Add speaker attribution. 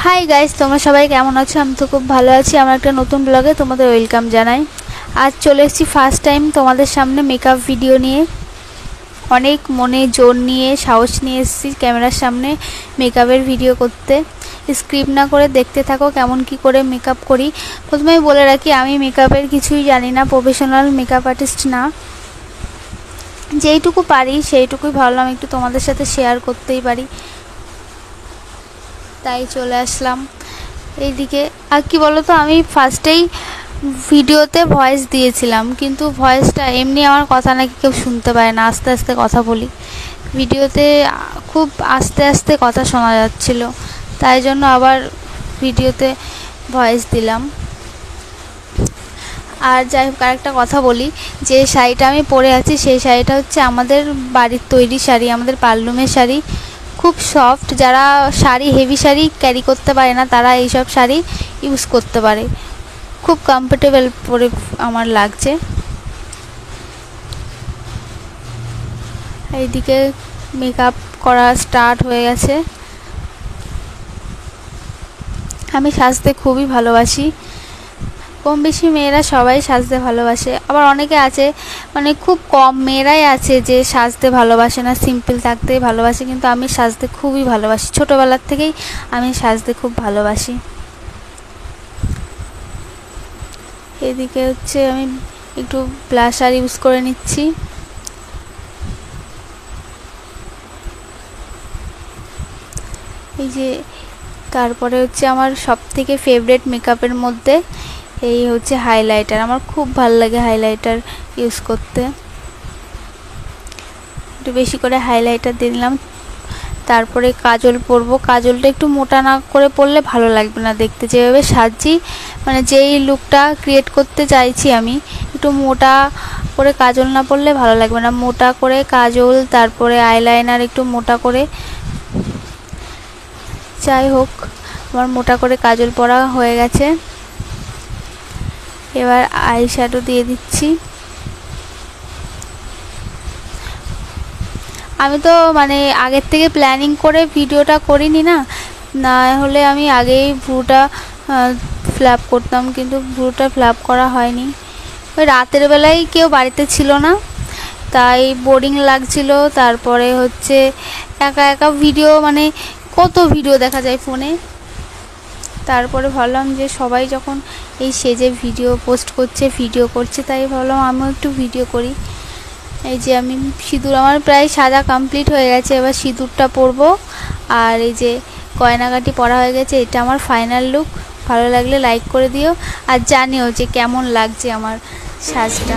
Speaker 1: Hi guys, তোমরা সবাই কেমন আছো? আমি তো খুব ভালো আছি। আমার একটা নতুন ব্লগে তোমাদের ওয়েলকাম জানাই। আজ চলে এসেছি ফার্স্ট টাইম তোমাদের সামনে মেকআপ ভিডিও নিয়ে। অনেক মনে জোর নিয়ে সাহস নিয়ে এসেছি ক্যামেরার সামনে মেকআপের ভিডিও করতে। স্ক্রিপ্ট না করে দেখতে থাকো কেমন কি করে মেকআপ করি। প্রথমেই বলে রাখি, আমি মেকআপের কিছুই জানি না, প্রফেশনাল মেকআপ আর্টিস্ট না। যেইটুকু পারি সেইটুকুই ভাবলাম একটু তোমাদের সাথে শেয়ার করতেই পারি, তাই চলে আসলাম এইদিকে। আর কি বলো তো, আমি ফার্স্টেই ভিডিওতে ভয়েস দিয়েছিলাম, কিন্তু ভয়েসটা এমনি আমার কথা নাকি কেউ শুনতে পায় না, আস্তে আস্তে কথা বলি। ভিডিওতে খুব আস্তে আস্তে কথা শোনা যাচ্ছিল, তাই জন্য আবার ভিডিওতে ভয়েস দিলাম। আর যাই হোক, আরেকটা কথা বলি, যে শাড়িটা আমি পরে আছি সেই শাড়িটা হচ্ছে আমাদের বাড়ির তৈরি শাড়ি, আমাদের পার্লুমের শাড়ি। খুব সফট, যারা শাড়ি হেভি শাড়ি ক্যারি করতে পারে না তারা এইসব শাড়ি ইউজ করতে পারে। খুব কমফোর্টেবল পরে আমার লাগছে। এইদিকে মেকআপ করা স্টার্ট হয়ে গেছে। আমি সাজতে খুবই ভালোবাসি, কম বেশি মেয়েরা সবাই সাজতে ভালোবাসে। আবার অনেকে আছে, মানে খুব কম মেয়েরাই আছে যে সাজতে ভালোবাসে না, সিম্পল থাকতেই ভালোবাসে, কিন্তু আমি সাজতে খুবই ভালোবাসি। ছোটোবেলার থেকেই আমি সাজতে খুব ভালোবাসি। এদিকে হচ্ছে আমি একটু ব্লাশার ইউজ করে নিচ্ছি। এই যে, তারপরে হচ্ছে আমার সবথেকে ফেভারিট মেকআপের মধ্যে এই হচ্ছে হাইলাইটার। আমার খুব ভালো লাগে হাইলাইটার ইউজ করতে। একটু বেশি করে হাইলাইটার দিয়ে নিলাম। তারপরে কাজল পরবো। কাজলটা একটু মোটা না করে পরলে ভালো লাগবে না দেখতে। যেভাবে সাজছি, মানে যেই লুকটা ক্রিয়েট করতে চাইছি আমি, একটু মোটা করে কাজল না পরলে ভালো লাগবে না। মোটা করে কাজল, তারপরে আইলাইনার একটু মোটা করে। যাই হোক, আমার মোটা করে কাজল পরা হয়ে গেছে। এবার আই শ্যাডো দিয়ে দিচ্ছি। আমি তো মানে আগের থেকে প্ল্যানিং করে ভিডিওটা করিনি না, না হলে আমি আগেই ভ্রুটা ফ্ল্যাপ করতাম, কিন্তু ভ্রুটা ফ্ল্যাপ করা হয়নি। ওই রাতের বেলায় কেউ বাড়িতে ছিল না, তাই বোরিং লাগছিল। তারপরে হচ্ছে একা একা ভিডিও, মানে কত ভিডিও দেখা যায় ফোনে। তারপরে ভাবলাম যে সবাই যখন এই সেজে ভিডিও পোস্ট করছে, ভিডিও করছে, তাই ভাবলাম আমিও একটু ভিডিও করি। এই যে আমি সিঁদুর, আমার প্রায় সাজা কমপ্লিট হয়ে গেছে, এবার সিঁদুরটা পরবো। আর এই যে গয়নাগাটি পরা হয়ে গেছে, এটা আমার ফাইনাল লুক। ভালো লাগলে লাইক করে দিও, আর জানিও যে কেমন লাগছে আমার সাজটা।